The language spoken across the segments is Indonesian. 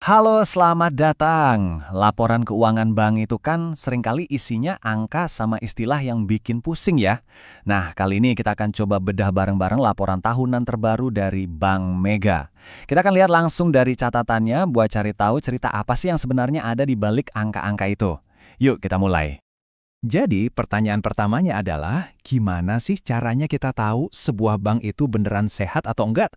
Halo, selamat datang. Laporan keuangan bank itu kan seringkali isinya angka sama istilah yang bikin pusing ya. Nah, kali ini kita akan coba bedah bareng-bareng laporan tahunan terbaru dari Bank Mega. Kita akan lihat langsung dari catatannya buat cari tahu cerita apa sih yang sebenarnya ada di balik angka-angka itu. Yuk, kita mulai. Jadi, pertanyaan pertamanya adalah, gimana sih caranya kita tahu sebuah bank itu beneran sehat atau enggak?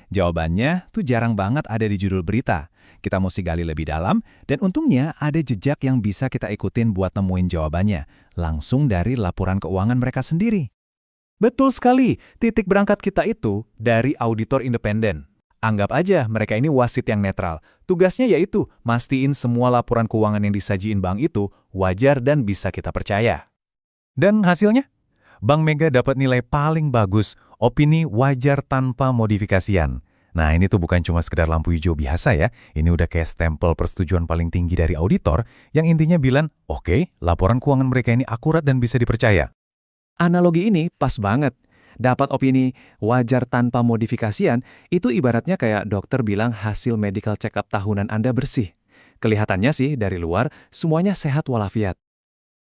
Jawabannya tuh jarang banget ada di judul berita. Kita mesti gali lebih dalam, dan untungnya ada jejak yang bisa kita ikutin buat nemuin jawabannya, langsung dari laporan keuangan mereka sendiri. Betul sekali, titik berangkat kita itu dari auditor independen. Anggap aja mereka ini wasit yang netral. Tugasnya yaitu mastiin semua laporan keuangan yang disajiin bank itu wajar dan bisa kita percaya. Dan hasilnya? Bank Mega dapat nilai paling bagus, opini wajar tanpa modifikasian. Nah, ini tuh bukan cuma sekedar lampu hijau biasa ya, ini udah kayak stempel persetujuan paling tinggi dari auditor yang intinya bilang, oke, laporan keuangan mereka ini akurat dan bisa dipercaya. Analogi ini pas banget. Dapat opini wajar tanpa modifikasian, itu ibaratnya kayak dokter bilang hasil medical check-up tahunan Anda bersih. Kelihatannya sih dari luar, semuanya sehat walafiat.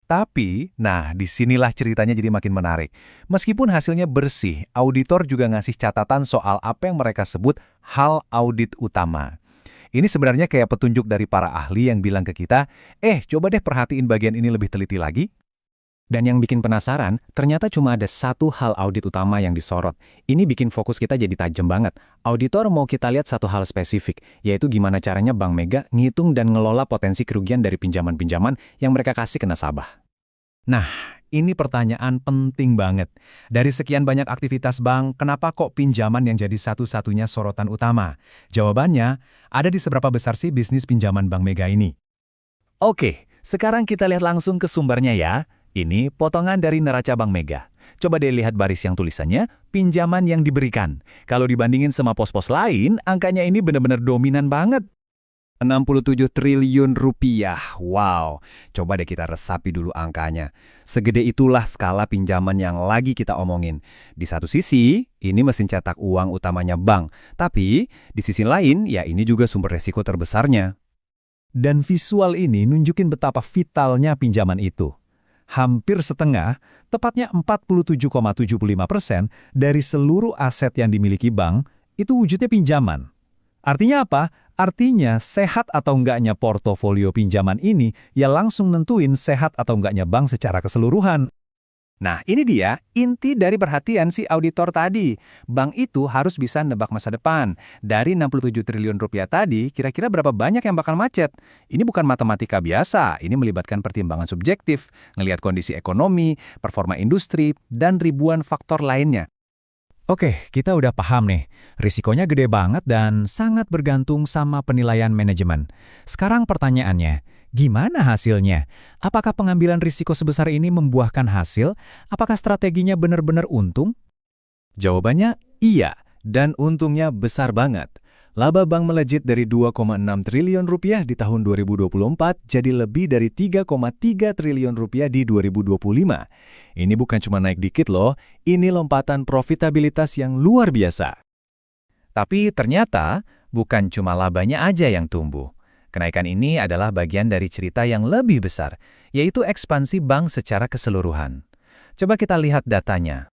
Tapi, nah disinilah ceritanya jadi makin menarik. Meskipun hasilnya bersih, auditor juga ngasih catatan soal apa yang mereka sebut hal audit utama. Ini sebenarnya kayak petunjuk dari para ahli yang bilang ke kita, coba deh perhatiin bagian ini lebih teliti lagi. Dan yang bikin penasaran, ternyata cuma ada satu hal audit utama yang disorot. Ini bikin fokus kita jadi tajam banget. Auditor mau kita lihat satu hal spesifik, yaitu gimana caranya Bank Mega ngitung dan ngelola potensi kerugian dari pinjaman-pinjaman yang mereka kasih ke nasabah. Nah, ini pertanyaan penting banget. Dari sekian banyak aktivitas bank, kenapa kok pinjaman yang jadi satu-satunya sorotan utama? Jawabannya, ada di seberapa besar sih bisnis pinjaman Bank Mega ini? Oke, sekarang kita lihat langsung ke sumbernya ya. Ini potongan dari neraca Bank Mega. Coba deh lihat baris yang tulisannya, pinjaman yang diberikan. Kalau dibandingin sama pos-pos lain, angkanya ini benar-benar dominan banget. 67 triliun rupiah. Wow, coba deh kita resapi dulu angkanya. Segede itulah skala pinjaman yang lagi kita omongin. Di satu sisi, ini mesin cetak uang utamanya bank. Tapi, di sisi lain, ya ini juga sumber resiko terbesarnya. Dan visual ini nunjukin betapa vitalnya pinjaman itu. Hampir setengah, tepatnya 47,75% dari seluruh aset yang dimiliki bank, itu wujudnya pinjaman. Artinya apa? Artinya sehat atau enggaknya portofolio pinjaman ini ya langsung nentuin sehat atau enggaknya bank secara keseluruhan. Nah, ini dia inti dari perhatian si auditor tadi. Bank itu harus bisa nebak masa depan. Dari 67 triliun rupiah tadi, kira-kira berapa banyak yang bakal macet? Ini bukan matematika biasa, ini melibatkan pertimbangan subjektif, ngelihat kondisi ekonomi, performa industri, dan ribuan faktor lainnya. Oke, kita udah paham nih. Risikonya gede banget dan sangat bergantung sama penilaian manajemen. Sekarang pertanyaannya, gimana hasilnya? Apakah pengambilan risiko sebesar ini membuahkan hasil? Apakah strateginya benar-benar untung? Jawabannya iya, dan untungnya besar banget. Laba bank melejit dari 2,6 triliun rupiah di tahun 2024 jadi lebih dari 3,3 triliun rupiah di 2025. Ini bukan cuma naik dikit loh, ini lompatan profitabilitas yang luar biasa. Tapi ternyata bukan cuma labanya aja yang tumbuh. Kenaikan ini adalah bagian dari cerita yang lebih besar, yaitu ekspansi bank secara keseluruhan. Coba kita lihat datanya.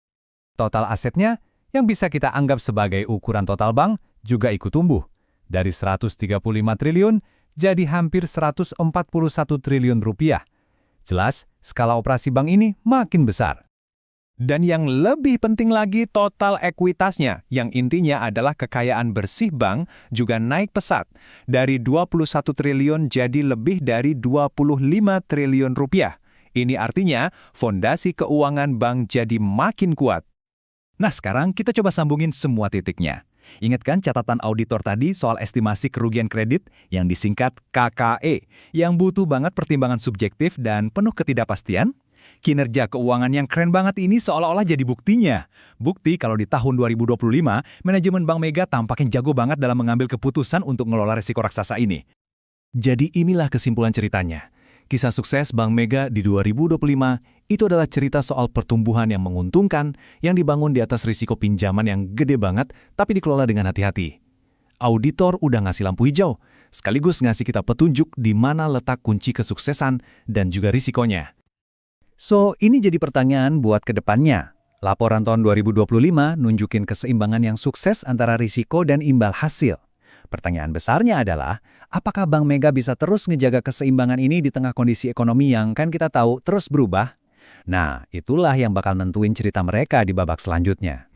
Total asetnya yang bisa kita anggap sebagai ukuran total bank juga ikut tumbuh. Dari 135 triliun jadi hampir 141 triliun rupiah. Jelas, skala operasi bank ini makin besar. Dan yang lebih penting lagi total ekuitasnya, yang intinya adalah kekayaan bersih bank juga naik pesat. Dari 21 triliun jadi lebih dari 25 triliun rupiah. Ini artinya fondasi keuangan bank jadi makin kuat. Nah, sekarang kita coba sambungin semua titiknya. Ingat kan catatan auditor tadi soal estimasi kerugian kredit yang disingkat KKE, yang butuh banget pertimbangan subjektif dan penuh ketidakpastian? Kinerja keuangan yang keren banget ini seolah-olah jadi buktinya. Bukti kalau di tahun 2025, manajemen Bank Mega tampaknya jago banget dalam mengambil keputusan untuk ngelola risiko raksasa ini. Jadi inilah kesimpulan ceritanya. Kisah sukses Bank Mega di 2025 itu adalah cerita soal pertumbuhan yang menguntungkan yang dibangun di atas risiko pinjaman yang gede banget tapi dikelola dengan hati-hati. Auditor udah ngasih lampu hijau. sekaligus ngasih kita petunjuk di mana letak kunci kesuksesan dan juga risikonya. So, ini jadi pertanyaan buat ke depannya. Laporan tahun 2025 nunjukin keseimbangan yang sukses antara risiko dan imbal hasil. Pertanyaan besarnya adalah, apakah Bank Mega bisa terus ngejaga keseimbangan ini di tengah kondisi ekonomi yang kan kita tahu terus berubah? Nah, itulah yang bakal nentuin cerita mereka di babak selanjutnya.